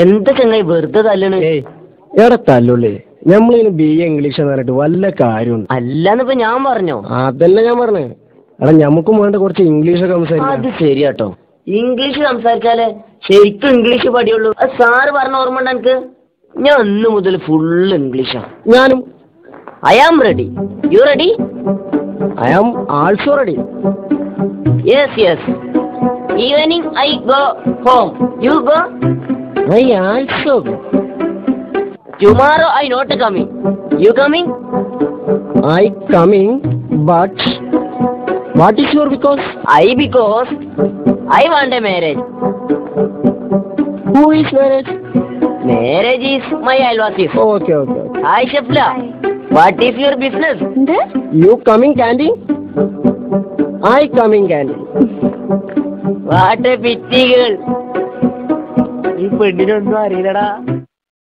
എന്താ ചങ്ങായി വെറുതെ തല്ലണ്? എവിടെ തല്ലുള്ളേ? നമ്മളിങ്ങനെ BA ഇംഗ്ലീഷ് എന്ന് പറഞ്ഞിട്ട് വല്ല കാര്യമുണ്ട്? അല്ലാന്നിപ്പോ ഞാൻ പറഞ്ഞോ? അതല്ല ഞാൻ പറഞ്ഞേ. എടാ ഞമ്മക്കും വേണ്ട കുറച്ച് ഇംഗ്ലീഷൊക്കെ സംസാരിക്കാം. അത് ശരിയാട്ടോ. ഇംഗ്ലീഷ് സംസാരിച്ചാലേ ശരിക്കും ഇംഗ്ലീഷ് പഠിയുള്ളൂ. സാറ് പറഞ്ഞ ഓർമ്മ ഉണ്ട് എനിക്ക്? ഞാൻ അന്ന് മുതൽ ഫുൾ ഇംഗ്ലീഷാ. ഞാനും. I am ready. You ready? I am also ready. Yes yes. Evening I go home. You go? I also go. Tomorrow I not coming. You coming? I coming, but what is your because? Because I want a marriage. Who is marriage? Marriage is my always. Okay. Hi Shafla. What is your business? You coming candy? I coming candy. What a pity girl. ഈ പെണ്ണിനൊന്നും അറിയില്ലടാ.